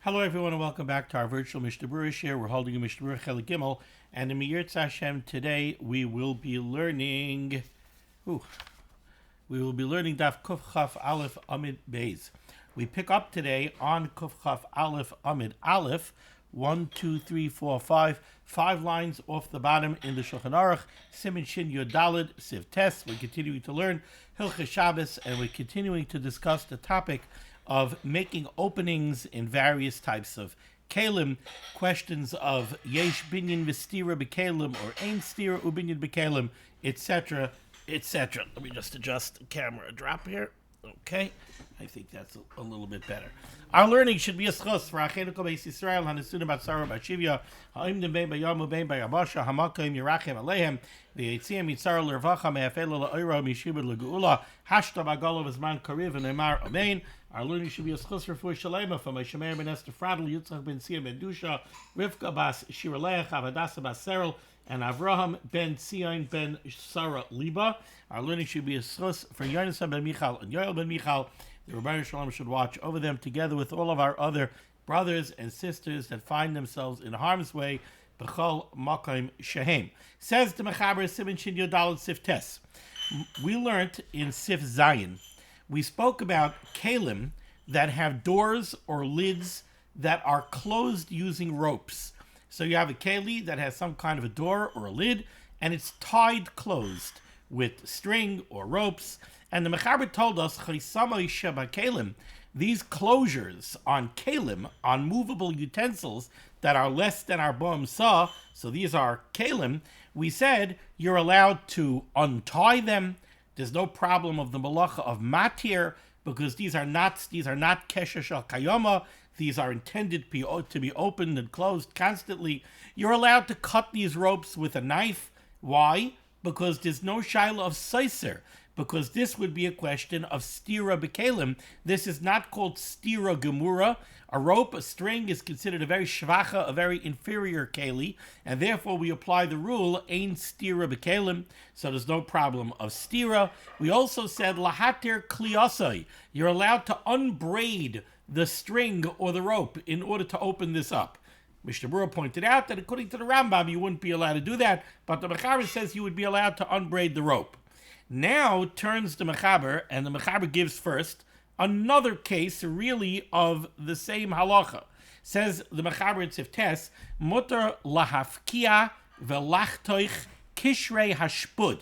Hello, everyone, and welcome back to our virtual Mishnah Berurah share. We're holding a Mishnah Berurah Chelik Gimel, and in Miyirtz Hashem today we will be learning. Daf Kuf Chaf Aleph Amid Beis. We pick up today on Kuf Chaf Aleph Amid Aleph. 1, 2, 3, 4, 5. 5 lines off the bottom in the Shulchan Aruch. Siman Shin Yod Daled Siv Tes. We're continuing to learn Hilchos Shabbos, and we're continuing to discuss the topic of making openings in various types of kalim, questions of yesh binyan v'stira b'kalim or ein stira ubinyan b'kalim, etc., etc. Let me just adjust the camera drop here. Okay, I think that's a little bit better. Our learning should be a schos for Achenu Kol Beis Yisrael Hanisunim Bat Sarah Bat Shivya Ha'imdim Bein Bayamu Bein Bayabasha Hamakim Yerachem Aleihem V'Yitziam Yitzar L'Rvacha Me'afelo L'Oira Mishibud L'Geula Hashta B'Golo V'Zman Kariv V'Neimar Amein. Our learning should be a schos for Shalema from Shemer Ben Esther Fradl Yitzchak Ben Sia Ben Dusha Rivka Bas Shiraleach Avadasa Bas Serel and Avraham Ben Sion Ben Sarah Liba. Our learning should be a schos for Yonasan Ben Michal and Yoel Ben Michal. The Rebbeinu Shalom should watch over them together with all of our other brothers and sisters that find themselves in harm's way. B'chol Makom Shehem. Says the Mechaber Siman Shin Yod Daled Sif Tes. We learned in Sif Zayin, we spoke about kalim that have doors or lids that are closed using ropes. So you have a keli that has some kind of a door or a lid, and it's tied closed with string or ropes. And the Mechaber told us, these closures on kalim, on movable utensils that are less than our bum saw, so these are kalim, we said you're allowed to untie them. There's no problem of the malacha of matir, because these are not kesher shel kayoma. These are intended to be opened and closed constantly. You're allowed to cut these ropes with a knife. Why? Because there's no shaila of seiser, because this would be a question of stira b'kalim. This is not called stira gemura. A rope, a string, is considered a very shvacha, a very inferior keli, and therefore we apply the rule, ein stira b'kalim, so there's no problem of stira. We also said, lahatir kliyasai, you're allowed to unbraid the string or the rope in order to open this up. Mishnah Berurah pointed out that according to the Rambam, you wouldn't be allowed to do that, but the Mechaber says you would be allowed to unbraid the rope. Now turns the Mechaber, and the Mechaber gives first another case really of the same halacha. Says the Mechaber in Sif Tes, mutar lahafkia velachtoich kishrei hashpud.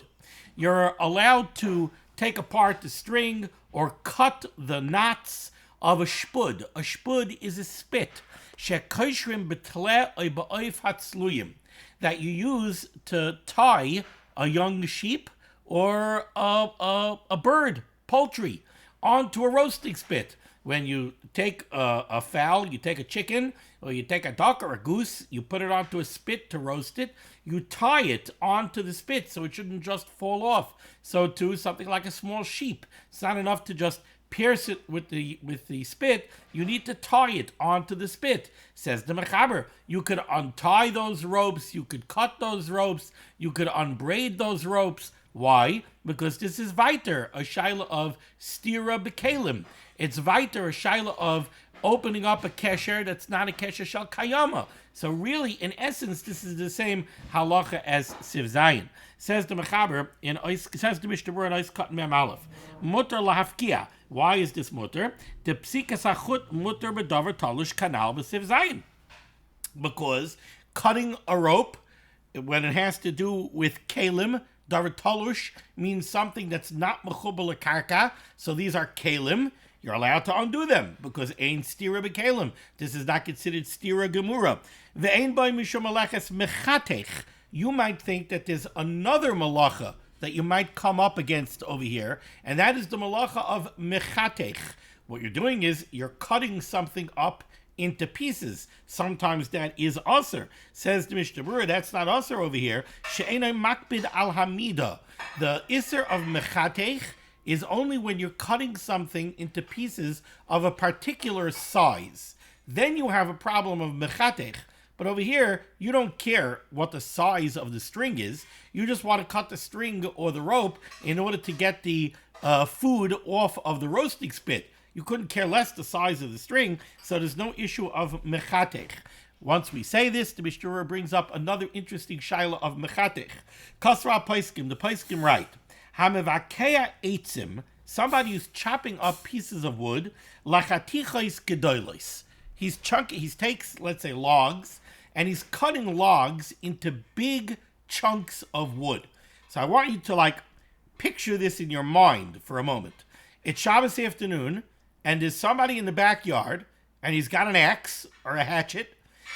You're allowed to take apart the string or cut the knots of a shpud. A shpud is a spit shekashrim betle oy ba'oif hatzluyim, that you use to tie a young sheep or a bird, poultry, onto a roasting spit. When you take a fowl, you take a chicken, or you take a duck or a goose, you put it onto a spit to roast it, you tie it onto the spit so it shouldn't just fall off. So too, something like a small sheep. It's not enough to just pierce it with the spit, you need to tie it onto the spit. Says the Mechaber, you could untie those ropes, you could cut those ropes, you could unbraid those ropes. Why? Because this is weiter, a shaila of stira b'kalim. It's weiter, a shaila of opening up a kesher that's not a kesher shel kayama. So really, in essence, this is the same halacha as Siv Zayin. Says the Mechaber, says the Mishnah Berurah in Ois Katan Mem Aleph, mutar lahafkia. Why is this mutar? The psikas achut mutar b'davar talush kanal b'Siv Zayin. Because cutting a rope, when it has to do with kalim, davar talush means something that's not mechubal karka, so these are kalim. You're allowed to undo them because ein stira b'kalim. This is not considered stira gemura. Ve'ein by mishum malaches mechatech. You might think that there's another malacha that you might come up against over here, and that is the malacha of mechatech. What you're doing is you're cutting something up into pieces. Sometimes that is aser. Says the Mishnah Berurah, that's not aser over here. She'enai makbid al hamida. The iser of mechatech is only when you're cutting something into pieces of a particular size. Then you have a problem of mechatech. But over here, you don't care what the size of the string is. You just want to cut the string or the rope in order to get the food off of the roasting spit. You couldn't care less the size of the string, so there's no issue of mechatech. Once we say this, the Mishnah Berurah brings up another interesting shaila of mechatech. Kasra Paiskim, the Paiskim write, Hamevakea eitzim, somebody who's chopping up pieces of wood, lachatichais gedolos. He takes, let's say, logs, and he's cutting logs into big chunks of wood. So I want you to picture this in your mind for a moment. It's Shabbos afternoon, and there's somebody in the backyard, and he's got an axe or a hatchet,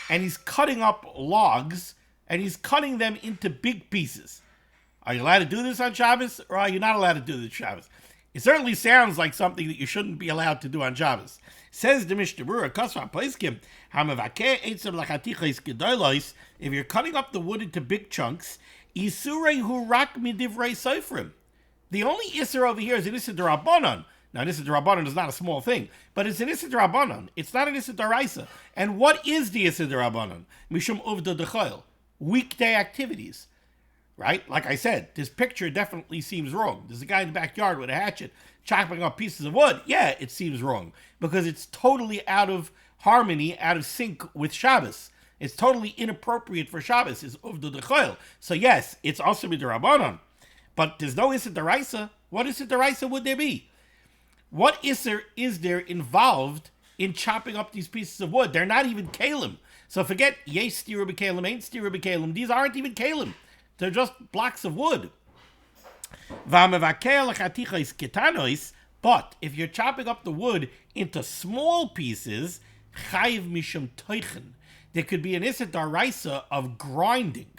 and he's cutting up logs, and he's cutting them into big pieces. Are you allowed to do this on Shabbos, or are you not allowed to do this on Shabbos? It certainly sounds like something that you shouldn't be allowed to do on Shabbos. Says the Mishnah Berurah, Kasra Paiskim, Hamavakeh Eitzim Lachatichais Gedolos, if you're cutting up the wood into big chunks, Isurei Hu Rak Midivrei Sofrim. The only Isser over here is an Isser D'Rabbanan. Now, an Isser D'Rabbanan is not a small thing, but it's an Isser D'Rabbanan. It's not an Isser D'Oraisa. And what is the Isser D'Rabbanan? Mishum Uvda D'Choil. Weekday activities. Right? Like I said, this picture definitely seems wrong. There's a guy in the backyard with a hatchet chopping up pieces of wood. Yeah, it seems wrong because it's totally out of harmony, out of sync with Shabbos. It's totally inappropriate for Shabbos. It's uvda d'choil. So yes, it's also midrabanan, but there's no Isser D'Oraisa. What Isser D'Oraisa would there be? What Isser is there involved in chopping up these pieces of wood? They're not even kalim. So forget yes stira b'kalim, ain't stira b'kalim. These aren't even kalim. They're just blocks of wood. But if you're chopping up the wood into small pieces, chayiv mishum toichen, there could be an Isser D'Oraisa of grinding.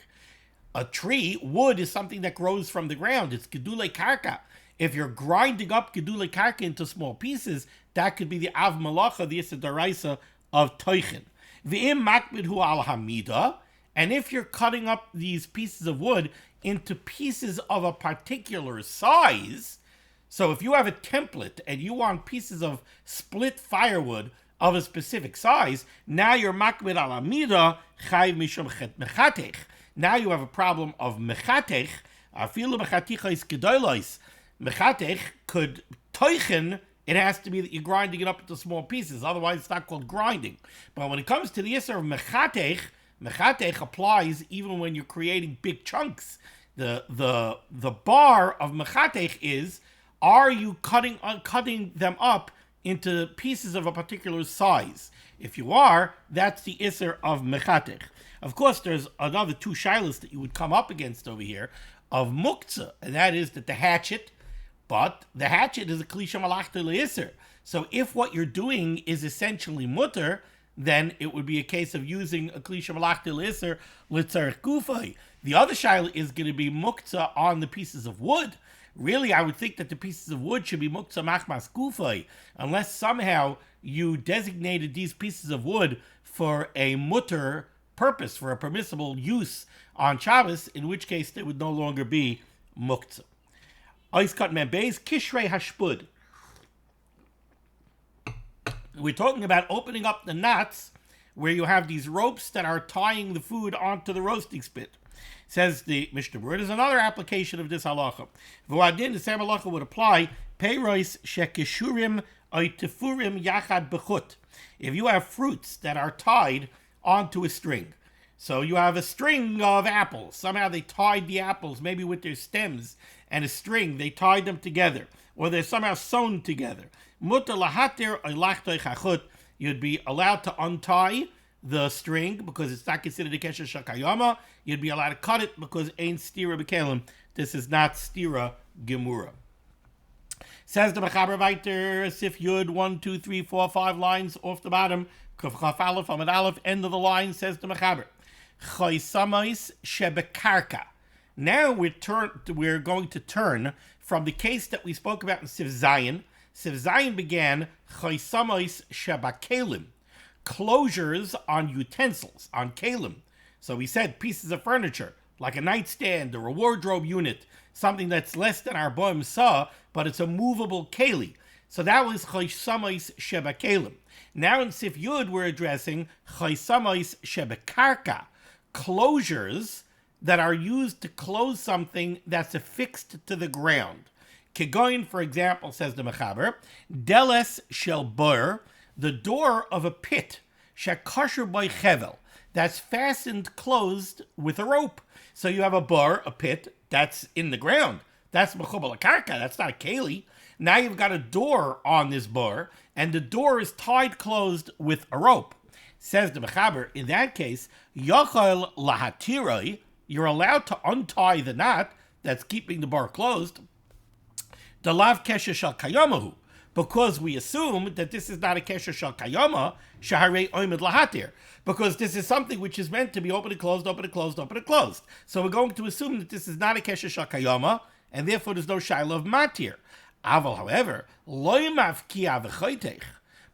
A tree, wood, is something that grows from the ground. It's gedulei karka. If you're grinding up gedulei karka into small pieces, that could be the av malacha, the Isser D'Oraisa of toichen. V'im makbid hu al hamida. And if you're cutting up these pieces of wood into pieces of a particular size, so if you have a template and you want pieces of split firewood of a specific size, now you're makbid al amida chayv mishum chet mechatech. Now you have a problem of mechatech. Afilu mechatichais gedolos. Mechatech could toichen. It has to be that you're grinding it up into small pieces. Otherwise, it's not called grinding. But when it comes to the Isser of mechatech, mechatech applies even when you're creating big chunks. The bar of mechatech is, are you cutting them up into pieces of a particular size? If you are, that's the Isser of mechatech. Of course, there's another two shilas that you would come up against over here of muktzah, and that is that the hatchet is a klisha malachta le'isser. So if what you're doing is essentially mutter, then it would be a case of using a klisha malachta le'isser l'tzarech gufay. The other shaila is going to be muktzah on the pieces of wood. Really, I would think that the pieces of wood should be muktzah machmas gufay, unless somehow you designated these pieces of wood for a mutter purpose, for a permissible use on Shabbos, in which case they would no longer be muktzah. Oiskat membeis kishrei hashpud. We're talking about opening up the knots where you have these ropes that are tying the food onto the roasting spit. Says the Mishnah Berurah, there's another application of this halacha. V'adin, the same halacha would apply, peiros shekeshurim oitefurim yachad bechut. If you have fruits that are tied onto a string. So you have a string of apples. Somehow they tied the apples, maybe with their stems and a string. They tied them together. Or they're somehow sewn together. Mutar lahatir oilachtoy chachut. You'd be allowed to untie the string because it's not considered a kesher shakayama. You'd be allowed to cut it because ain't stira b'kelim. This is not stira gemura. Says the Mechaber weiter, Sif Yud, 1, 2, 3, 4, 5 lines off the bottom. Kuf Chaf Aleph, Amud Aleph, end of the line, says the Mechaber. Chaysamais shebekarka. Now we're going to turn from the case that we spoke about in Sif Zayin. Sif Zayin began Chaysamais shebakelim. Closures on utensils, on kalim. So we said pieces of furniture, like a nightstand or a wardrobe unit, something that's less than our boim saw, but it's a movable keli. So that was chaysamais shebakelim. Now in Sif Yud we're addressing chaysamais shebekarka, closures that are used to close something that's affixed to the ground. Kegoin, for example, says the Mechaber, Deles shel bur, the door of a pit, shekasher by chevel, that's fastened closed with a rope. So you have a bar, a pit, that's in the ground. That's mechubal karka, that's not a keli. Now you've got a door on this bar, and the door is tied closed with a rope. Says the Mechaber, in that case, Yochel lahatiroi, you're allowed to untie the knot that's keeping the bar closed, the lav kesher shal kayamahu, because we assume that this is not a kesher shal kayama, shaharei oimid lahatir, because this is something which is meant to be open and closed, open and closed, open and closed. So we're going to assume that this is not a kesher shal kayama, and therefore there's no shaila of matir. Aval, however, loy mavkia v'choitech,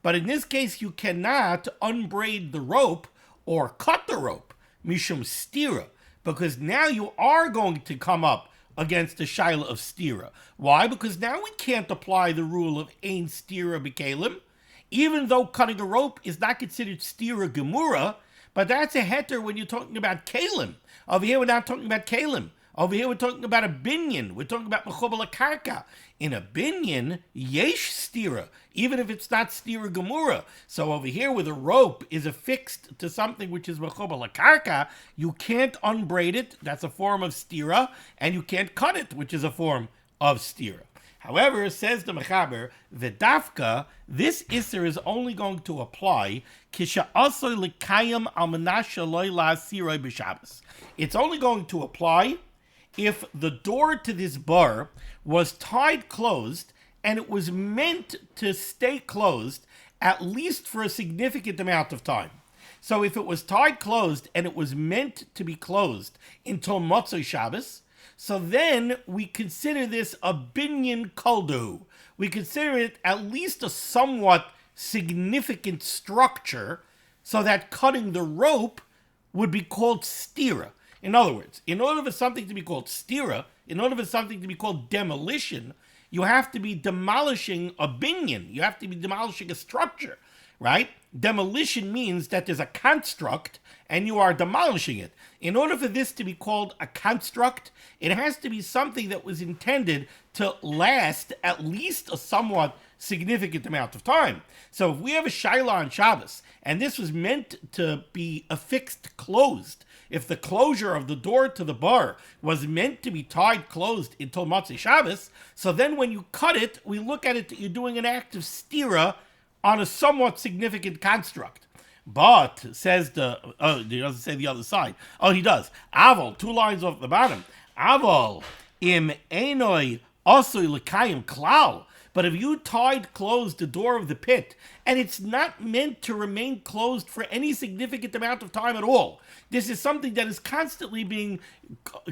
but in this case you cannot unbraid the rope or cut the rope, mishum stira, because now you are going to come up against the shaila of stira. Why? Because now we can't apply the rule of ein stira b'kelim, even though cutting a rope is not considered stira gemura, but that's a heter when you're talking about kelim. Over here we're not talking about kelim. Over here we're talking about a binyan. We're talking about mechubal karka. In a binyan, yesh stira, even if it's not stira gemura. So over here where the rope is affixed to something which is mechubal karka, you can't unbraid it, that's a form of stira, and you can't cut it, which is a form of stira. However, says the Mechaber, V'dafka, this Isser is only going to apply kisha asoy l'kayim al menashe loy la'asiroi b'Shabbos. It's only going to apply if the door to this bar was tied closed and it was meant to stay closed at least for a significant amount of time. So if it was tied closed and it was meant to be closed until Motzei Shabbos, so then we consider this a binyan koldu. We consider it at least a somewhat significant structure, so that cutting the rope would be called stira. In other words, in order for something to be called stira, in order for something to be called demolition, you have to be demolishing a binyan. You have to be demolishing a structure, right? Demolition means that there's a construct and you are demolishing it. In order for this to be called a construct, it has to be something that was intended to last at least a somewhat significant amount of time. So if we have a shaila on Shabbos, and this was meant to be affixed closed, if the closure of the door to the bar was meant to be tied closed until Motzei Shabbos, so then when you cut it, we look at it that you're doing an act of stira on a somewhat significant construct. But, says he doesn't say the other side. Oh, he does. Aval, 2 lines off the bottom. Aval, im enoi osoi l'kayim klal. But if you tied closed the door of the pit, and it's not meant to remain closed for any significant amount of time at all, this is something that is constantly being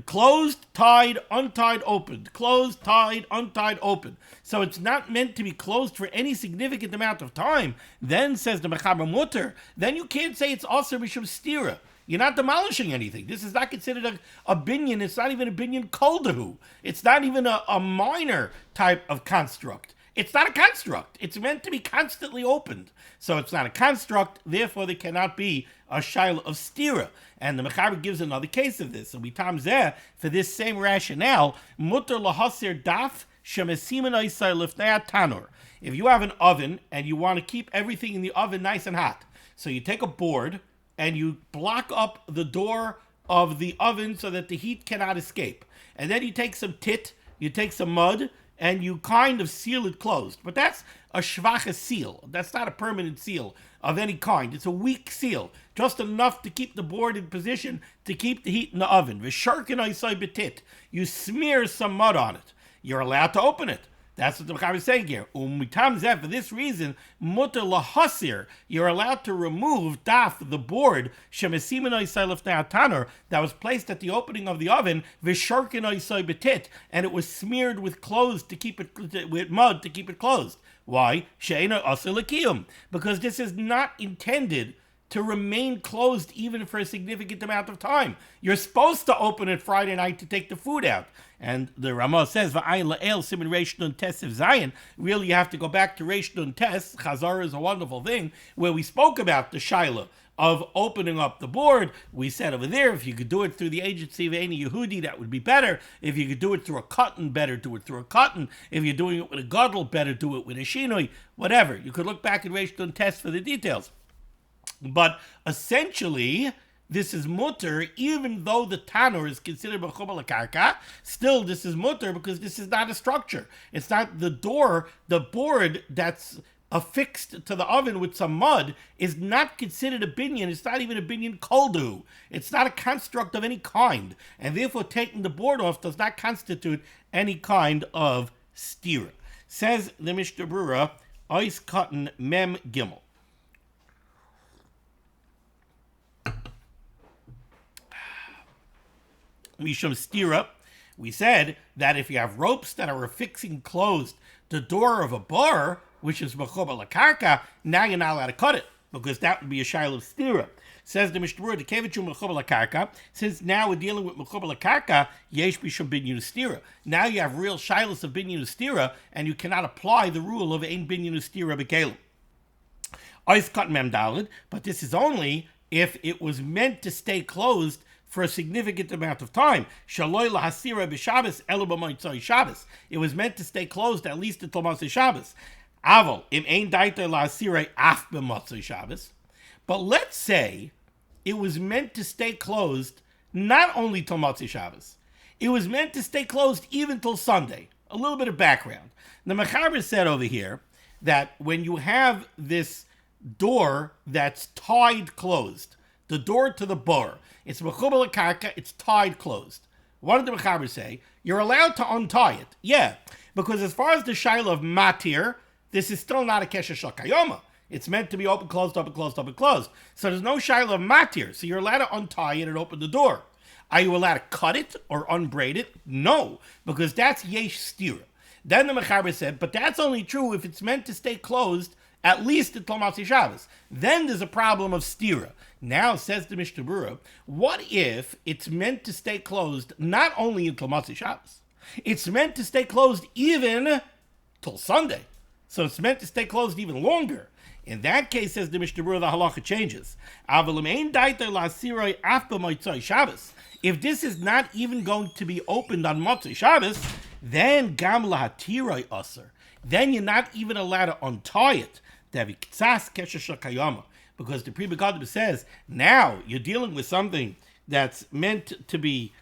closed, tied, untied, opened, closed, tied, untied, opened. So it's not meant to be closed for any significant amount of time. Then, says the Mechaber Mutter, then you can't say it's also mishum stira. You're not demolishing anything. This is not considered a binyan. It's not even a binyan koldahu. It's not even a minor type of construct. It's not a construct. It's meant to be constantly opened. So it's not a construct, therefore there cannot be a shaila of stira. And the Mechaber gives another case of this. So we tamzeh, for this same rationale, mutter lahasir daf shemesimen oisai lifnei tanur. If you have an oven and you want to keep everything in the oven nice and hot, so you take a board and you block up the door of the oven so that the heat cannot escape. And then you take some tit, you take some mud, and you kind of seal it closed. But that's a shvacha seal. That's not a permanent seal of any kind. It's a weak seal, just enough to keep the board in position to keep the heat in the oven. You smear some mud on it. You're allowed to open it. That's what the Mechaber is saying here. For this reason, mutter lahasir, you're allowed to remove daf, the board, that was placed at the opening of the oven, and it was smeared with clothes to keep it, with mud to keep it closed. Why? Because this is not intended to remain closed even for a significant amount of time. You're supposed to open it Friday night to take the food out. And the Ramah says, V'ayin la'el siman reish nun tes of Zion. Really, you have to go back to reish nun tes. Chazar is a wonderful thing, where we spoke about the shaila of opening up the board. We said over there, if you could do it through the agency of any Yehudi, that would be better. If you could do it through a cotton, better do it through a cotton. If you're doing it with a gadol, better do it with a shinoi. Whatever. You could look back at reish nun tes for the details. But essentially, this is mutter, even though the tanur is considered b'chubal l'karka. Still, this is mutter because this is not a structure. It's not the door, the board that's affixed to the oven with some mud is not considered a binyan. It's not even a binyan koldu. It's not a construct of any kind. And therefore, taking the board off does not constitute any kind of stira. Says the Mishnah Berurah, Ois Cotton Mem Gimel. Mishum stira, we said that if you have ropes that are affixing closed the door of a bar, which is mechubar lakarka, now you're not allowed to cut it, because that would be a shaila of stira. Says the Mishnah Berurah, the kevichu mechubar lakarka, since now we're dealing with mechubar lakarka, yesh bishum binyan stira. Now you have real shailas of binyan stira, and you cannot apply the rule of ein binyan stira b'kelim. Ois cut mem dalid, but this is only if it was meant to stay closed for a significant amount of time. Shaloi lahasira b'Shabbos elu b'motzei Shabbos. It was meant to stay closed at least until Motzei Shabbos. Aval im ein daiter lahasira af b'motzei Shabbos. But let's say it was meant to stay closed not only till Motzei Shabbos. It was meant to stay closed even till Sunday. A little bit of background. The Mechaber said over here that when you have this door that's tied closed, the door to the bar, it's mechubar l'karka, it's tied closed. What did the Mechaber say? You're allowed to untie it. Yeah, because as far as the shaila of matir, this is still not a kesher shel kayoma. It's meant to be open, closed, open, closed, open, closed. So there's no shaila of matir, so you're allowed to untie it and open the door. Are you allowed to cut it or unbraid it? No, because that's yesh stira. Then the Mechaber said, but that's only true if it's meant to stay closed at least until Motzei Shabbos. Then there's a problem of stira. Now, says the Mishnah Berurah, what if it's meant to stay closed not only until Motzei Shabbos? It's meant to stay closed even till Sunday. So it's meant to stay closed even longer. In that case, says the Mishnah Berurah, the halacha changes. If this is not even going to be opened on Motzei Shabbos, then gam lahatiroi aser. Then you're not even allowed to untie it. Because the Pri Megadim says now you're dealing with something that's meant to be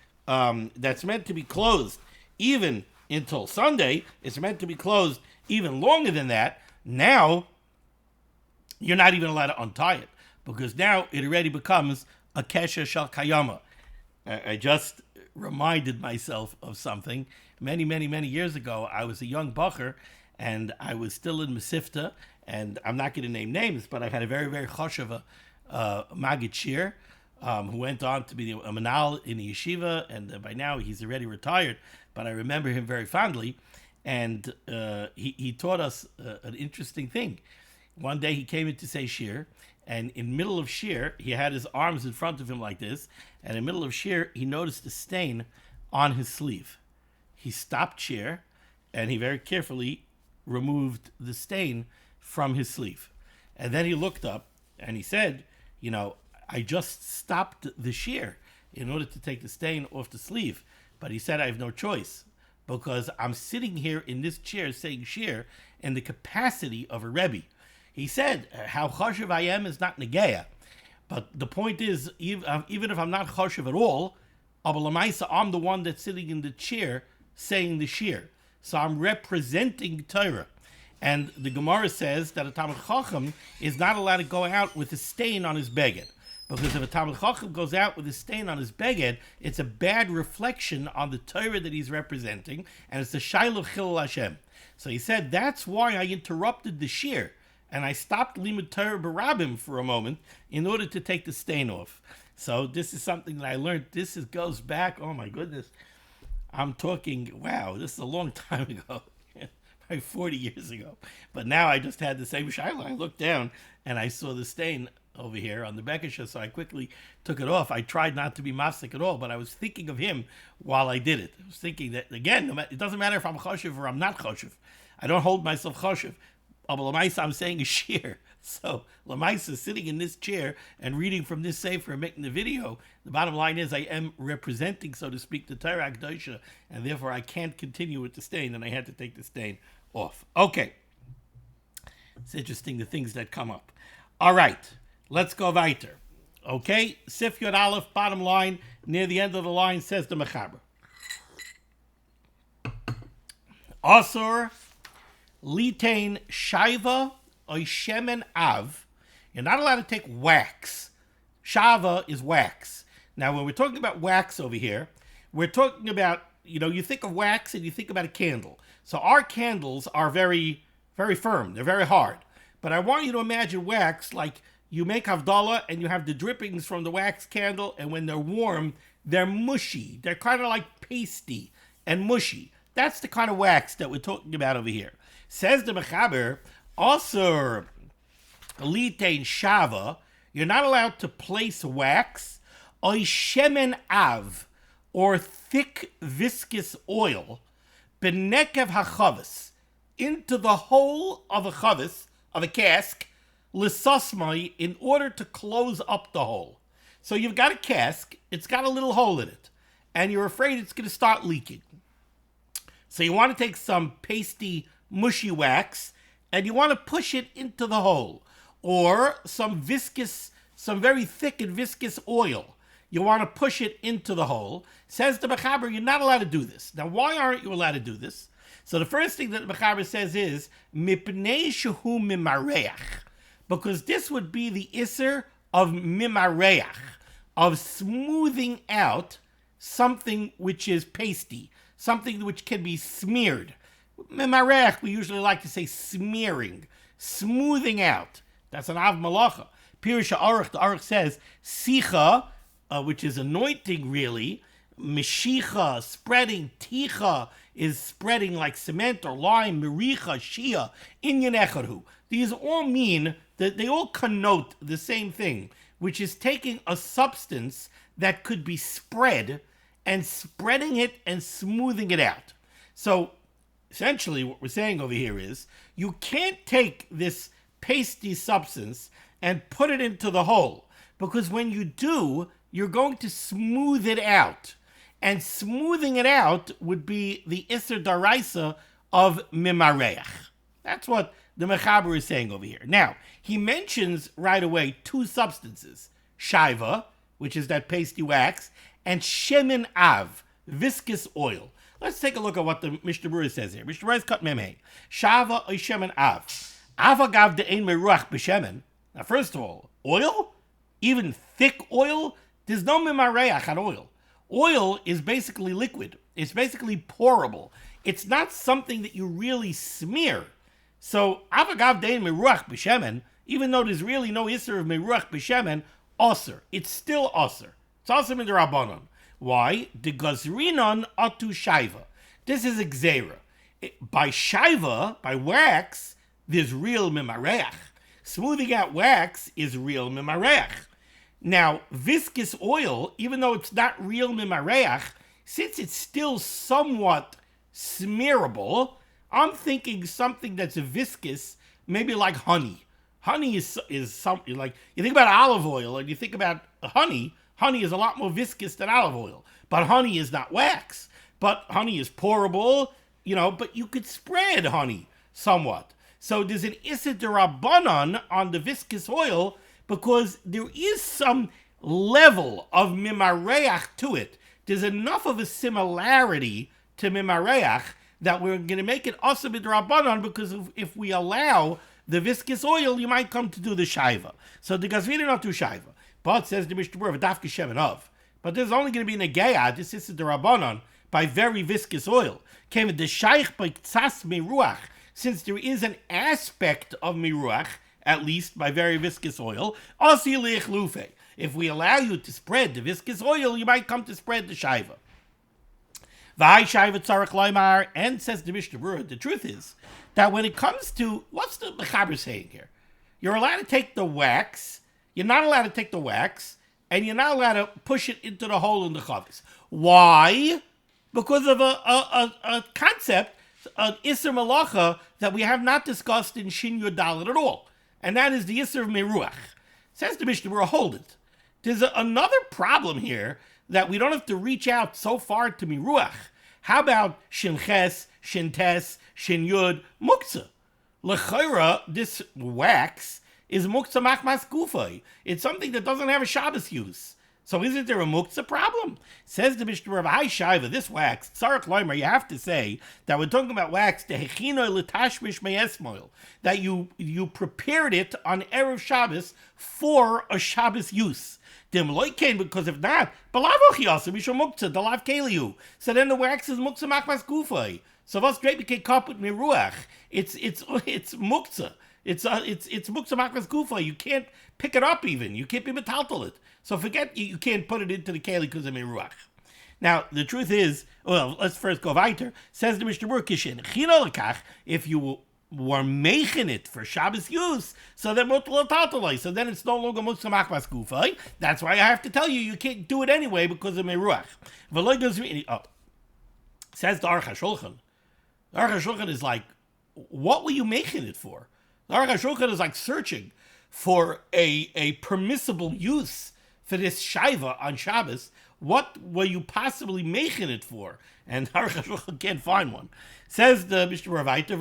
closed even until Sunday. It's meant to be closed even longer than that. Now you're not even allowed to untie it because now it already becomes a kesher shel kayama. I just reminded myself of something. Many years ago, I was a young bacher and I was still in Mesivta. And I'm not going to name names, but I had a very choshev Maggid Shir, who went on to be a manal in the yeshiva, and by now he's already retired, but I remember him very fondly, and he taught us an interesting thing. One day he came in to say shir, and in the middle of shir, he had his arms in front of him like this, and in the middle of shir, he noticed a stain on his sleeve. He stopped shir, and he very carefully removed the stain from his sleeve. And then he looked up and he said, I just stopped the shear in order to take the stain off the sleeve. But he said, I have no choice because I'm sitting here in this chair saying shear in the capacity of a Rebbe. He said, how choshev I am is not negeya. But the point is, even if I'm not choshev at all, I'm the one that's sitting in the chair saying the shear. So I'm representing Torah. And the Gemara says that a Talmid Chacham is not allowed to go out with a stain on his beged. Because if a Talmid Chacham goes out with a stain on his beged, it's a bad reflection on the Torah that he's representing, and it's the Shiloh Chilul Hashem. So he said, that's why I interrupted the shir, and I stopped limud Torah barabim for a moment in order to take the stain off. So this is something that I learned. Goes back, oh my goodness. I'm talking, wow, this is a long time ago. 40 years ago. But now I just had the same shiloh. I looked down and I saw the stain over here on the Bekisha, so I quickly took it off. I tried not to be mafsik at all, but I was thinking of him while I did it. I was thinking that, again, it doesn't matter if I'm choshev or I'm not choshev. I don't hold myself choshev. But Lamaisa, I'm saying a shir. So Lamaisa sitting in this chair and reading from this sefer and making the video. The bottom line is I am representing, so to speak, the Torah Kedosha, and therefore I can't continue with the stain, and I had to take the stain off. Okay. It's interesting the things that come up. All right. Let's go weiter. Okay? Sif Yod Aleph, bottom line, near the end of the line, says the Mechaber. Asur litain shaiva oy shemen av. You're not allowed to take wax. Shava is wax. Now, when we're talking about wax over here, we're talking about, you think of wax and you think about a candle. So our candles are very, very firm. They're very hard. But I want you to imagine wax like you make Havdalah and you have the drippings from the wax candle, and when they're warm, they're mushy. They're kind of like pasty and mushy. That's the kind of wax that we're talking about over here. Says the Mechaber, also litain shava, you're not allowed to place wax, oy shemen av, or thick viscous oil, benekev hachavis, into the hole of a chavis, of a cask, l'sasmai, in order to close up the hole. So you've got a cask, it's got a little hole in it, and you're afraid it's going to start leaking. So you want to take some pasty, mushy wax, and you want to push it into the hole. Or some very thick and viscous oil. You want to push it into the hole. Says the Mechaber, you're not allowed to do this. Now, why aren't you allowed to do this? So the first thing that the Mechaber says is, mipnei shehu mimareach. Because this would be the isser of mimareach, of smoothing out something which is pasty, something which can be smeared. Mimareach, we usually like to say smearing, smoothing out. That's an av malacha. Pirush Aruch, the Aruch says, sicha, which is anointing really, mishicha, spreading, ticha is spreading like cement or lime, miricha, shia, inyan echadhu. These all mean that they all connote the same thing, which is taking a substance that could be spread and spreading it and smoothing it out. So essentially what we're saying over here is you can't take this pasty substance and put it into the hole, because when you do, you're going to smooth it out. And smoothing it out would be the Isser Daraisa of Mimareach. That's what the Mechaber is saying over here. Now, he mentions right away two substances, Shaiva, which is that pasty wax, and Shemen Av, viscous oil. Let's take a look at what the Mishnah Berurah says here. Mishnah Berurah is cut memhe. Shava oy Shemen Av. Avagav de'ein meruach b'shemen. Now, first of all, oil, even thick oil, there's no mimareach on oil. Oil is basically liquid. It's basically pourable. It's not something that you really smear. So, avagav de'ein meruach b'shemen, even though there's really no isser of meruach b'shemen, osir. It's still osir. It's osir min d'Rabbanan. Why? De gazrinon atu shaiva. This is a gzera. By shaiva, by wax, there's real mimareach. Smoothing out wax is real mimareach. Now, viscous oil, even though it's not real mimareach, since it's still somewhat smearable, I'm thinking something that's viscous, maybe like honey. Honey is something like, you think about olive oil and you think about honey. Honey is a lot more viscous than olive oil, but honey is not wax. But honey is pourable, but you could spread honey somewhat. So there's an Issa D'Rabbanan on the viscous oil because there is some level of mimareach to it. There's enough of a similarity to mimareach that we're going to make it Asa B'D'Rabbanan, because if we allow the viscous oil, you might come to do the shaiva. So the gazvina not do shaiva. But says the Mishnah Berurah, v'dafka shemen of. But there's only going to be negaya, this is the Rabbanon, by very viscous oil. Came the shaykh by ktsas meruach. Since there is an aspect of miruach, at least by very viscous oil, if we allow you to spread the viscous oil, you might come to spread the shaiva. And says the Mishnah Berurah, the truth is that when it comes to, what's the Mechaber saying here? You're allowed to take the wax, you're not allowed to take the wax, and you're not allowed to push it into the hole in the chavis. Why? Because of a concept, an Isser Malacha, that we have not discussed in Shin Yud Dalet at all. And that is the Isser of Meruach. Says the Mishnah Berurah, hold it. There's another problem here, that we don't have to reach out so far to Meruach. How about Shin Ches, Shin Tes, Shin Yud, Muktzah? L'chayra, this wax is Muktzah Machmas Gufay. It's something that doesn't have a Shabbos use. So isn't there a muktzah problem? Says the Mishnah Berurah, Hi Shaiva, this wax, Tzarech Loimer, you have to say that we're talking about wax, that you prepared it on Erev Shabbos for a Shabbos use. Because if not, so then the wax is muktzah machmas gufay. So what's great became kaput miruach. It's muktzah. It's muktzah machmas gufa. You can't pick it up even. You can't be metaltal it. So forget you can't put it into the keli because of miruach. Now the truth is, well, let's first go weiter. Says the Mishnah Berurah, kishin chino lekach, if you were making it for Shabbos use, so then so then it's no longer muktzah machmas gufa. That's why I have to tell you, you can't do it anyway because of miruach. Says the Aruch HaShulchan. The Aruch HaShulchan is like, what were you making it for? The Aruch HaShulchan is like searching for a permissible use for this shaiva on Shabbos. What were you possibly making it for? And the Aruch HaShulchan can't find one. Says the Mishnah Berurah, the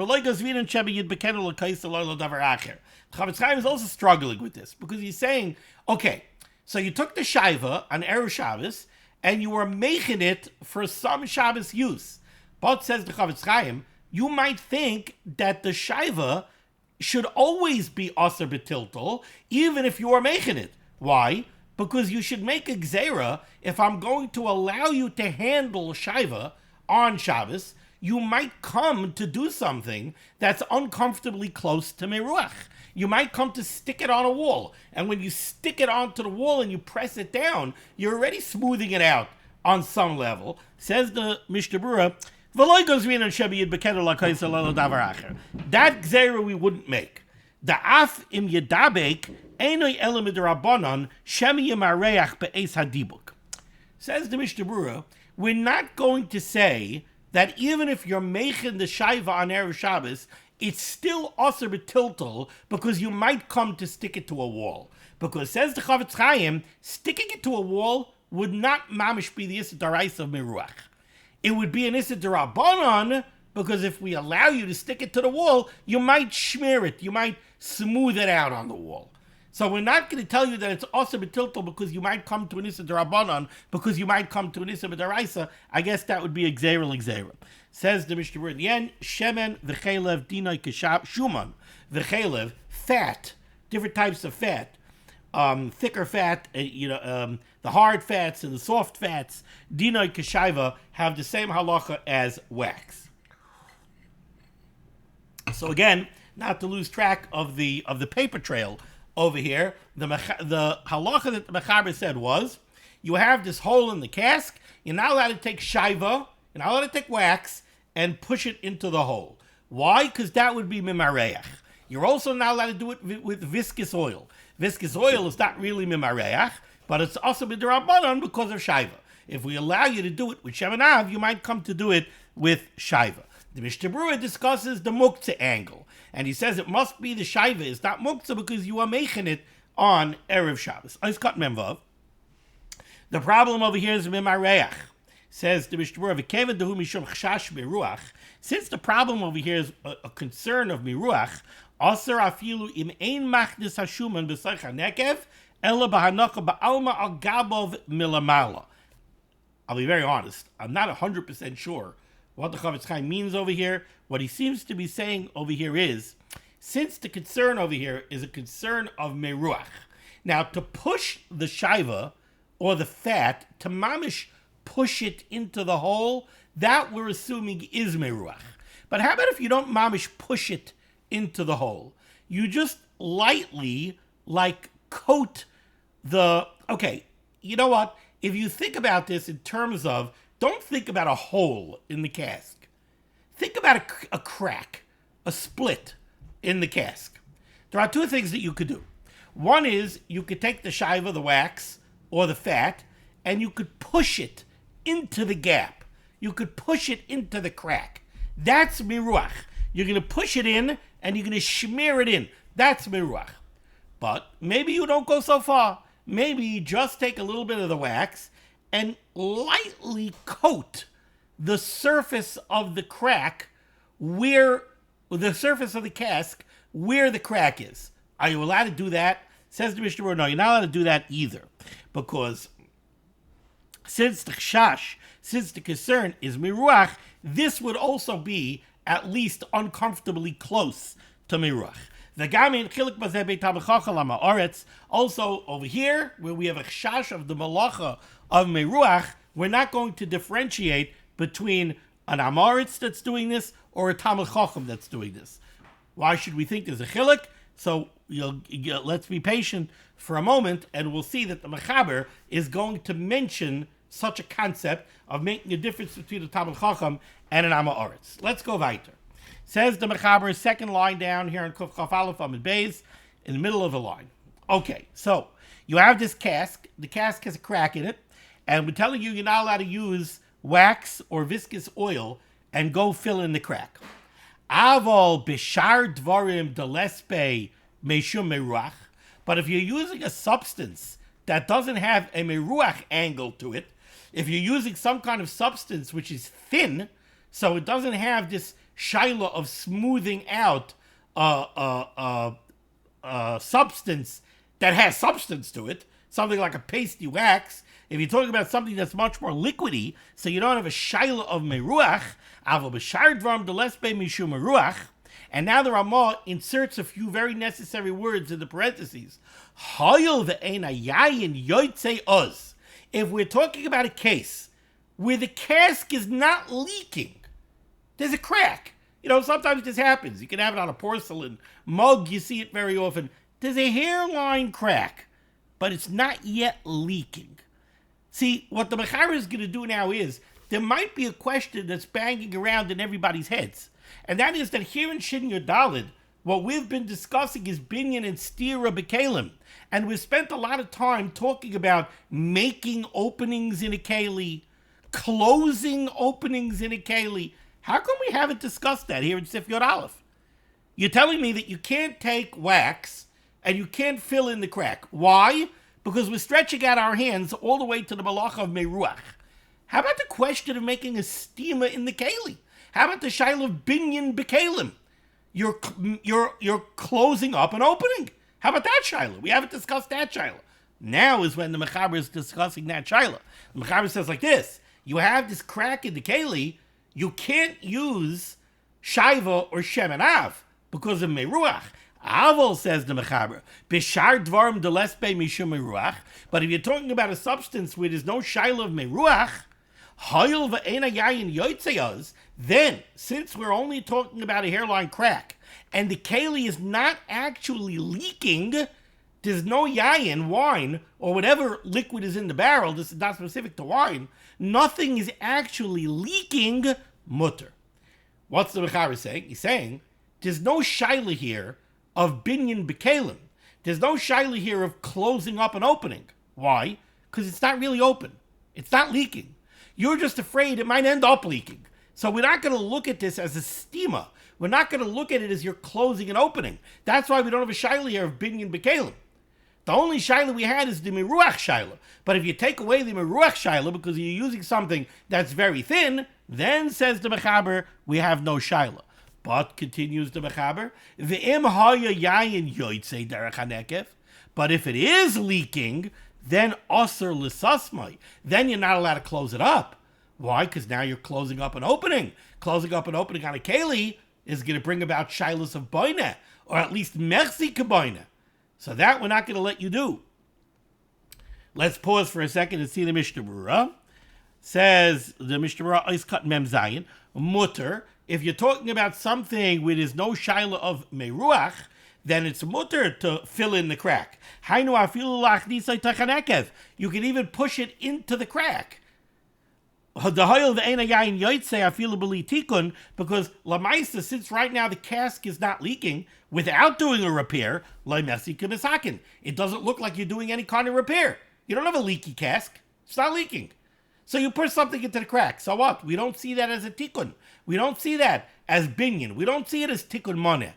Chavetz Chaim is also struggling with this, because he's saying, okay, so you took the shaiva on Erev Shabbos, and you were making it for some Shabbos use. But, says the Chavetz Chaim, you might think that the shaiva should always be aser b'tiltal, even if you are making it. Why? Because you should make a gzeira. If I'm going to allow you to handle shaiva on Shabbos, you might come to do something that's uncomfortably close to meruach. You might come to stick it on a wall. And when you stick it onto the wall and you press it down, you're already smoothing it out on some level. Says the Mishnah Berurah, that gzeira we wouldn't make. The af im yedabek enoi elam midrabanan shemi yemareach be'es hadibuk. Says the Mishnah Berurah, we're not going to say that even if you're making the shaiva on Erev Shabbos, it's still aser b'tiltal, because you might come to stick it to a wall. Because, says the Chavetz Chaim, sticking it to a wall would not mamish be the Issa D'Oraisa of Meruach. It would be an Issa D'Rabbanan, because if we allow you to stick it to the wall, you might smear it, you might smooth it out on the wall. So we're not going to tell you that it's aser b'tiltal because you might come to an Issa D'Rabbanan, because you might come to an Issa D'Oraisa. I guess that would be a gzeira. Says the Mishnah Berurah, the end, shemen v'chelev dinai k'shab, shuman v'chelev, fat, different types of fat, thicker fat, the hard fats and the soft fats, dinai k'shaiva, have the same halacha as wax. So again, not to lose track of the paper trail over here, the halacha that the Mechaber said was, you have this hole in the cask, you're not allowed to take shaiva, you're not allowed to take wax, and push it into the hole. Why? Because that would be mimareach. You're also not allowed to do it with viscous oil. Viscous oil is not really mimareach, but it's also midrabanan because of shaiva. If we allow you to do it with shemanav, you might come to do it with shaiva. The Mishnah Berurah discusses the muktzah angle, and he says it must be the shaiva is not muktzah because you are making it on Erev Shabbos. The problem over here is mimareach. Says the Mishnah Berurah, since the problem over here is a concern of miruach, aser afilu im ein machdis hashuman b'saycha nekev ela b'hanacha ba'alma al gabov milamala. I'll be very honest, I'm not 100% sure what the Chavetz Chaim means over here. What he seems to be saying over here is, since the concern over here is a concern of miruach, now to push the shaiva or the fat, to mamish push it into the hole, that we're assuming is meruach. But how about if you don't mamish push it into the hole? You just lightly, coat the... Okay, you know what? If you think about this in terms of, don't think about a hole in the cask. Think about a crack, a split in the cask. There are two things that you could do. One is you could take the shaiva, the wax, or the fat, and you could push it into the gap. You could push it into the crack. That's miruach. You're going to push it in, and you're going to smear it in. That's miruach. But maybe you don't go so far. Maybe you just take a little bit of the wax and lightly coat the surface of the crack where the surface of the cask where the crack is. Are you allowed to do that? Says the Mishnah Berurah, no, you're not allowed to do that either. Because since the chash, since the concern is miruach, this would also be at least uncomfortably close to miruach. Also over here, where we have a chash of the malacha of miruach, we're not going to differentiate between an amoritz that's doing this or a talmid chacham that's doing this. Why should we think there's a chiluk? So let's be patient for a moment, and we'll see that the mechaber is going to mention such a concept of making a difference between a talmid chacham and an amoritz. Let's go weiter. Says the mechaber, second line down here in Kuf Chaf Aleph Amud Beis, in the middle of the line. Okay, so you have this cask. The cask has a crack in it, and we're telling you you're not allowed to use wax or viscous oil and go fill in the crack. Aval bishar dvarim delespe meshum meruach. But if you're using a substance that doesn't have a meruach angle to it, if you're using some kind of substance which is thin, so it doesn't have this shaila of smoothing out substance that has substance to it, something like a pasty wax. If you're talking about something that's much more liquidy, so you don't have a shaila of meruach, aval b'shar dvarim delespe mishum meruach, and now the Ramah inserts a few very necessary words in the parentheses. Hayol ve'ena yayin yotzei oz. If we're talking about a case where the cask is not leaking, there's a crack. You know, sometimes this happens. You can have it on a porcelain mug. You see it very often. There's a hairline crack, but it's not yet leaking. See, what the mechaber is going to do now is, there might be a question that's banging around in everybody's heads. And that is that here in Shin Yud Daled, what we've been discussing is binyan and stira b'kelim. And we've spent a lot of time talking about making openings in a keli, closing openings in a keli. How come we haven't discussed that here in Sif Yod Aleph? You're telling me that you can't take wax and you can't fill in the crack. Why? Because we're stretching out our hands all the way to the malacha of meruach. How about the question of making a steamer in the keli? How about the shaila of binyan b'kelim? You're closing up an opening. How about that shaila? We haven't discussed that shaila. Now is when the mechaber is discussing that shaila. The mechaber says like this: you have this crack in the keli, you can't use shaiva or shemen av because of meruach. Aval, says the mechaber, bishar dvarim delespe mishum meruach. But if you're talking about a substance where there's no shaila of meruach, hayol ve'ena yayin yotzei, then, since we're only talking about a hairline crack, and the keli is not actually leaking, there's no yayin, wine, or whatever liquid is in the barrel, this is not specific to wine, nothing is actually leaking, mutter. What's the mechaber saying? He's saying, there's no shaila here of binyan b'kelim. There's no shaila here of closing up an opening. Why? Because it's not really open. It's not leaking. You're just afraid it might end up leaking. So we're not going to look at this as a stima. We're not going to look at it as you're closing an opening. That's why we don't have a shaila here of binyan b'kelim. The only shaila we had is the meruach shaila. But if you take away the meruach shaila because you're using something that's very thin, then, says the mechaber, we have no shaila. But, continues the mechaber, v'im haya yayin yotzei derech hanekev. But if it is leaking, then aser l'sasmai. Then you're not allowed to close it up. Why? Because now you're closing up an opening. Closing up an opening on a keli is going to bring about shilas of boina, or at least mercy kaboina. So that we're not going to let you do. Let's pause for a second and see the Mishnah Berurah. Says the Mishnah Berurah, Oiskat Mem Zayin, mutter. If you're talking about something where there's no shaila of meruach, then it's mutter to fill in the crack. You can even push it into the crack. The hoil the ena yain yoitse I feel tikun, because lamaisa, since right now the cask is not leaking without doing a repair, mercy kimisakin. It doesn't look like you're doing any kind of repair. You don't have a leaky cask. It's not leaking. So you put something into the crack. So what? We don't see that as a tikkun. We don't see that as binyan. We don't see it as tikkun moneh.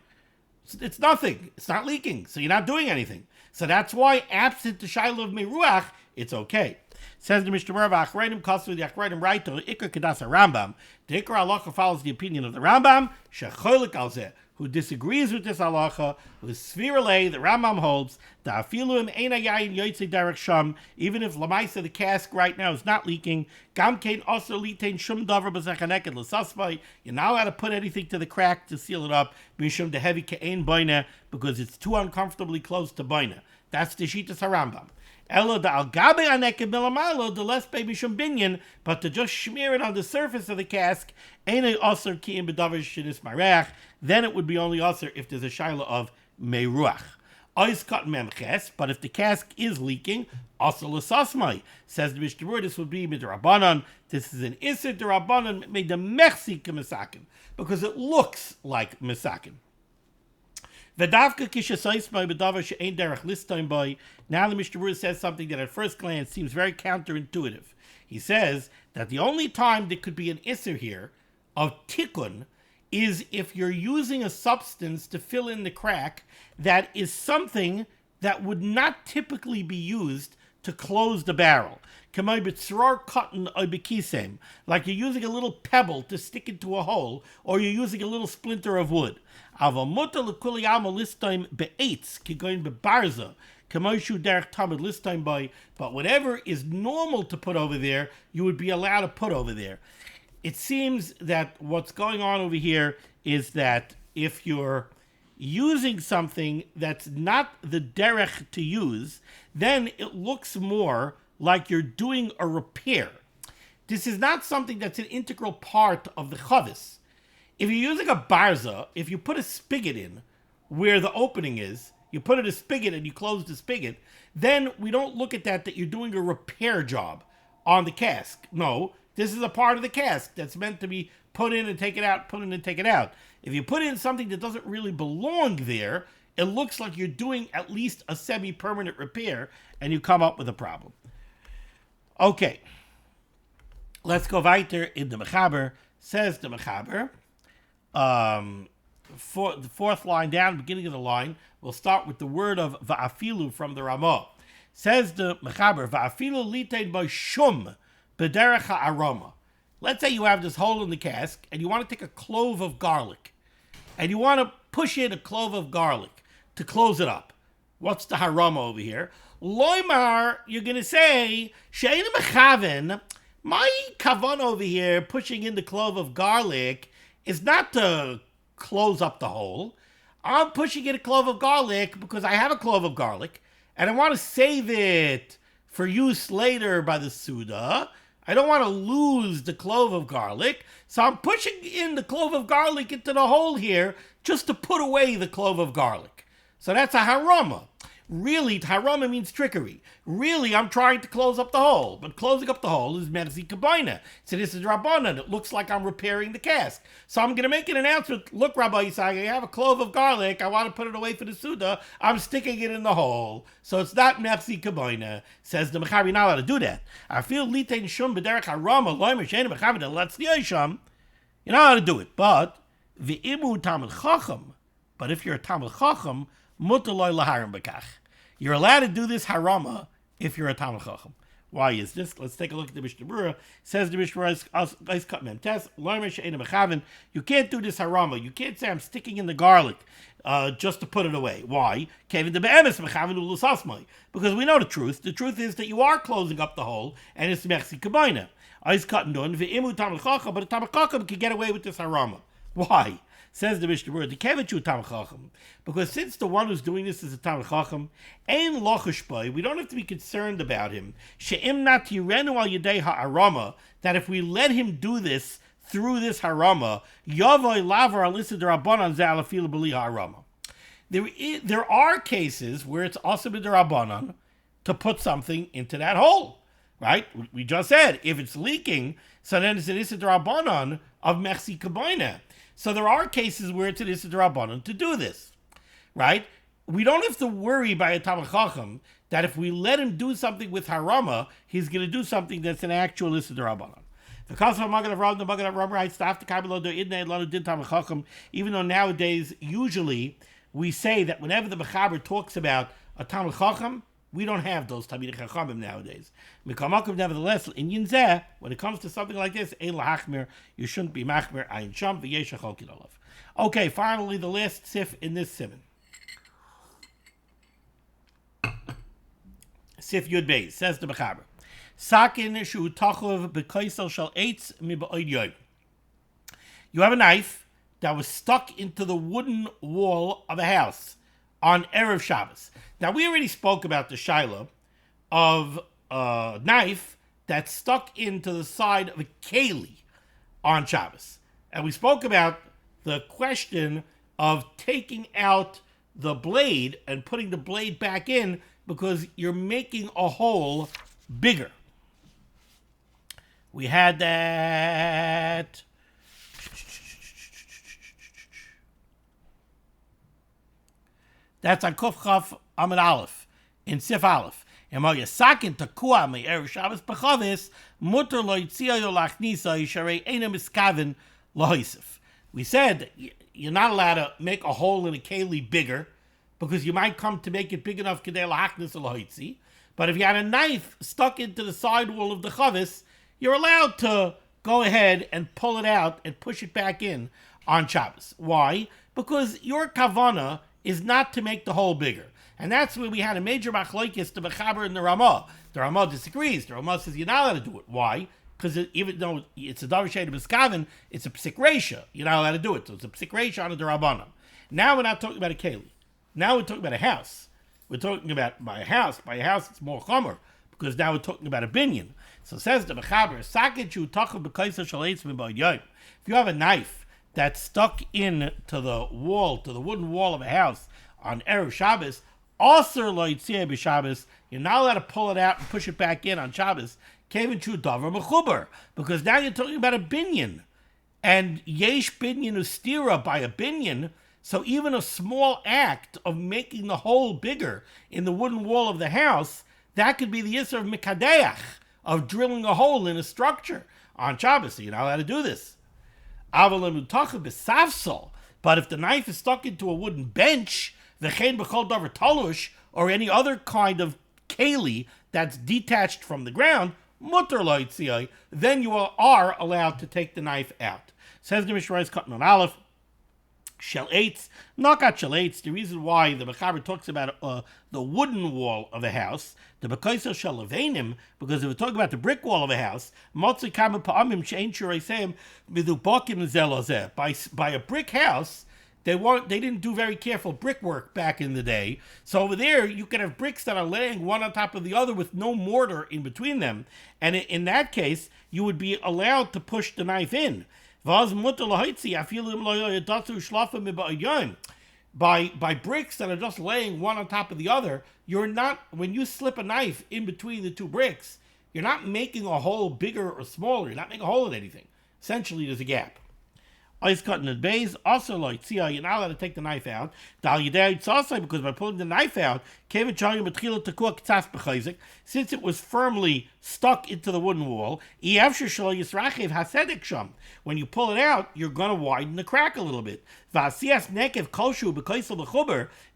It's nothing. It's not leaking. So you're not doing anything. So that's why, absent the shayla of meruach, it's okay. Says the Mishnah Berurah, "Achrayim kasu the achrayim raito ikar kedas Rambam." The ikar halacha follows the opinion of the Rambam, shecholik al zeh, who disagrees with this halacha, who is svirale. The Rambam holds that afilu im eina yayin yoytze derech sham, even if lamaisa the cask right now is not leaking, gam kein also litain shum davar b'zechaneket l'sasbay. You're not allowed to put anything to the crack to seal it up, mishum dehevi ke'ein boina, because it's too uncomfortably close to boina. That's the Shitas HaRambam. Elo da al gabe aneket milamalo, the less baby shum binyan, but to just smear it on the surface of the cask, ain't also ki'im b'davar shinis marech, then it would be only also if there's a shayla of meruach. Ois cut memches, but if the cask is leaking, also l'sasmai. Says the Mishnah Berurah, this would be midrabanan. This is an iser derabanan made the mechsi k'mesakin, because it looks like mesakin. V'davka kishasais by b'davar she'ein derech listain by. Now the Mishnah Berurah says something that at first glance seems very counterintuitive. He says that the only time there could be an iser here of tikkun is if you're using a substance to fill in the crack that is something that would not typically be used to close the barrel. Like you're using a little pebble to stick into a hole, or you're using a little splinter of wood. But whatever is normal to put over there, you would be allowed to put over there. It seems that what's going on over here is that if you're using something that's not the derech to use, then it looks more like you're doing a repair. This is not something that's an integral part of the chavis. If you're using a barza, if you put a spigot in where the opening is, you put in a spigot and you close the spigot, then we don't look at that you're doing a repair job on the cask. No, this is a part of the cask that's meant to be put in and take it out, put in and take it out. If you put in something that doesn't really belong there, it looks like you're doing at least a semi-permanent repair, and you come up with a problem. Okay, let's go weiter in the Mechaber. Says the Mechaber, the fourth line down, beginning of the line, we'll start with the word of va'afilu from the Ramah. Says the Mechaber, va'afilu litein by shum b'derech ha'aroma. Let's say you have this hole in the cask, and you want to take a clove of garlic, and you want to push in a clove of garlic to close it up. What's the harama over here? Loimar, you're going to say, she'ein mechaven, my kavan over here, pushing in the clove of garlic, is not to close up the hole. I'm pushing in a clove of garlic because I have a clove of garlic, and I want to save it for use later by the Suda. I don't want to lose the clove of garlic, so I'm pushing in the clove of garlic into the hole here just to put away the clove of garlic. So that's a harama. Really, harama means trickery. Really, I'm trying to close up the hole, but closing up the hole is merzi kabaina. So this is Rabbanan. It looks like I'm repairing the cask. So I'm going to make an announcement. Look, Rabbi Yisai, I have a clove of garlic. I want to put it away for the Suda. I'm sticking it in the hole. So it's not merzi kabaina. Says the Mechaber, you're not allowed to do that. I feel litain shum b'derech harama loimer she'ein mechaber let's sham. You're not allowed to do it. But v'imu tamid chacham. But if you're a tamid chacham, mutar loy laharim b'kach. You're allowed to do this harama if you're a Talmid Chacham. Why is this? Let's take a look at the Mishnah Berurah. Says the Mishnah Berurah, you can't do this harama. You can't say I'm sticking in the garlic just to put it away. Why? Because we know the truth. The truth is that you are closing up the hole, and it's mechsi kabaina. But a Talmid Chacham can get away with this harama. Why? Says the Mishnah Berurah, the kevichu Talmid Chacham, because since the one who's doing this is a Talmid Chacham, ein lochish by, we don't have to be concerned about him. She'im nat yirenu al yedei ha'arama, that if we let him do this through this harama, yavoi lavar al issa d'Rabbanan ze alafil b'li ha'arama. There are cases where it's also b'Rabbanan to put something into that hole. right? We just said if it's leaking, so then it's an Issa D'Rabbanan of Mechsi Kaboina. So there are cases where it's an Issa D'Rabbanan to do this, right? We don't have to worry by a Talmid Chacham that if we let him do something with Harama, he's going to do something that's an actual Issa D'Rabbanan. Even though nowadays, usually, we say that whenever the Mechaber talks about a Talmid Chacham, we don't have those Talmidei Chachamim nowadays. Nevertheless, in Yinzeh, when it comes to something like this, Ein Lahachmir, you shouldn't be Machmir, Ayin Sham, V'yesh Acholkin Olav. Okay, finally, the last sif in this Siman. Sif Yud Beis, says the Mechaber. Sakin shu tachov b'kaisel shel eitz miba'od yoyim. You have a knife that was stuck into the wooden wall of a house on Erev Shabbos. Now, we already spoke about the Shiloh of a knife that's stuck into the side of a keli on Shabbos. And we spoke about the question of taking out the blade and putting the blade back in because you're making a hole bigger. We had that. That's on Kuf Chaf Amid Aleph in Sif Aleph. And while you're sakin takua me erev Shabbos b'chavis, muter lo yitzia yo lachnisa yisharei ena miskaven lohisif. We said that you're not allowed to make a hole in a keli bigger because you might come to make it big enough kedei lahachnis lohitzi. But if you had a knife stuck into the sidewall of the chavis, you're allowed to go ahead and pull it out and push it back in on Shabbos. Why? Because your kavana is not to make the hole bigger. And that's where we had a major machlokes to Mechaber and the Ramah. The Ramah disagrees. The Ramah says you're not allowed to do it. Why? Because even though it's a davar shade of Miskaven, it's a psik reisha. You're not allowed to do it. So it's a psik reisha on the Rabbanan. Now we're not talking about a keli. Now we're talking about a house. We're talking about by a house. By a house, it's more chomer because now we're talking about a binyan. So says the Mechaber, Sakichu tachav b'kaisa shaleitz miba'od yoyim. If you have a knife that's stuck in to the wall, to the wooden wall of a house on Erev Shabbos, Aser lo yitzia b'Shabbos, you're not allowed to pull it out and push it back in on Shabbos. Kevin chu davar mechuber, because now you're talking about a binyan, and yesh binyan ustira by a binyan. So even a small act of making the hole bigger in the wooden wall of the house, that could be the yisr of mikadeach, of drilling a hole in a structure on Shabbos. So you're not allowed to do this. But if the knife is stuck into a wooden bench, or any other kind of keli that's detached from the ground, then you are allowed to take the knife out. Says the Mishnah Berurah cutting on Aleph. Shel eitz, knockout shel eitz. The reason why the Mechaber talks about the wooden wall of a house, the bekaisel shel levanim, because if we're talking about the brick wall of a house, motzi kama pa'amim she'ein shureisem midubakim zelozeh. By a brick house, they didn't do very careful brickwork back in the day. So over there, you can have bricks that are laying one on top of the other with no mortar in between them, and in that case, you would be allowed to push the knife in. By bricks that are just laying one on top of the other, you're not, when you slip a knife in between the two bricks, you're not making a hole bigger or smaller. You're not making a hole in anything. Essentially, there's a gap. Ice cutting the base, also like you're not allowed to take the knife out. Because by pulling the knife out, since it was firmly stuck into the wooden wall, when you pull it out, you're going to widen the crack a little bit.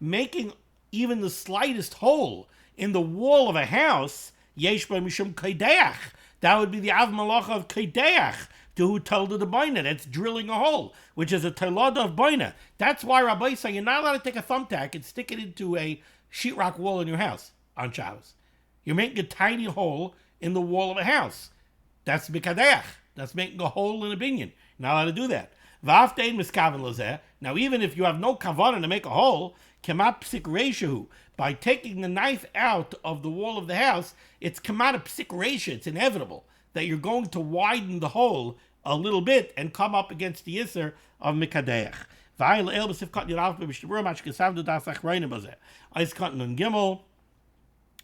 Making even the slightest hole in the wall of a house, that would be the av malacha of kaideach, to who told the boina, that's drilling a hole, which is a telada of boina. That's why Rabbi say you're not allowed to take a thumbtack and stick it into a sheetrock wall in your house on Shabbos. You're making a tiny hole in the wall of a house. That's mikadeach. That's making a hole in a binyan. You're not allowed to do that. Now, even if you have no kavanah to make a hole, kemat psik reishahu, by taking the knife out of the wall of the house, it's kemat psik reisha. It's inevitable that you're going to widen the hole a little bit and come up against the yisr of mikadeach. Ice cotton on Gimel.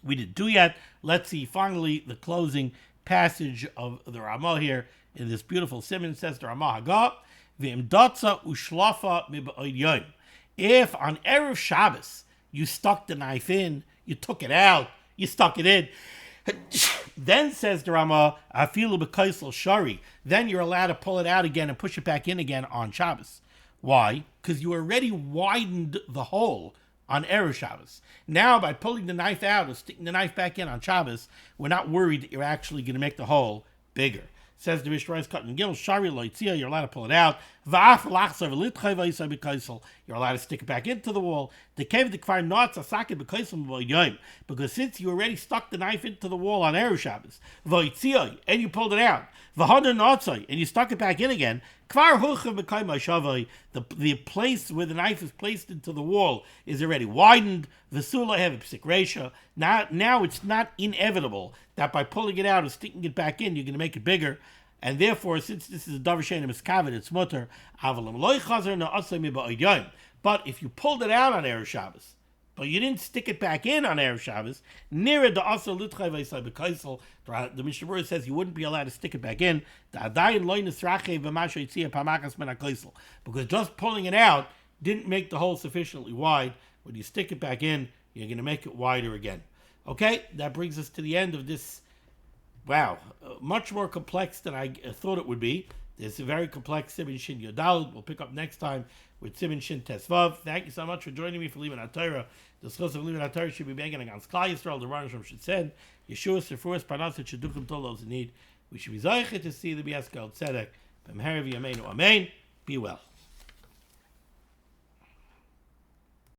we didn't do yet. Let's see, finally, the closing passage of the Ramah here in this beautiful Siman. Says the Ramah Hagah, V'im datza ushlafa mib'od yom. If on Erev Shabbos you stuck the knife in, you took it out, you stuck it in, then says the Ramah, afilu b'kaisel shari, then you're allowed to pull it out again and push it back in again on Shabbos. Why? Because you already widened the hole on Erev Shabbos. Now, by pulling the knife out or sticking the knife back in on Shabbos, we're not worried that you're actually going to make the hole bigger. Says the Mishnah Berurah, cut and gil, shari loitzia, you're allowed to pull it out. You're allowed to stick it back into the wall. Because since you already stuck the knife into the wall on Erev Shabbos, and you pulled it out, and you stuck it back in again, the place where the knife is placed into the wall is already widened. Now it's not inevitable that by pulling it out and sticking it back in, you're going to make it bigger. And therefore, since this is a davar she'eino miskaven, it's mutter. But if you pulled it out on Erev Shabbos, but you didn't stick it back in on Erev Shabbos, the Mishnah Berurah says you wouldn't be allowed to stick it back in, because just pulling it out didn't make the hole sufficiently wide. When you stick it back in, you're going to make it wider again. Okay, that brings us to the end of this. Wow, much more complex than I thought it would be. There's a very complex Siman Shin Yodal. We'll pick up next time with Siman Shin Tesvav. Thank you so much for joining me for limud HaTorah. The discussion of limud HaTorah should be beginning against Klal Yisrael. The Ron Hashem should send Yeshua Sefuras Parnas Shedukim to those in need. We should be zeicher to see the Biaskel Tzedek. B'meherav Yameinu Amen. Be well.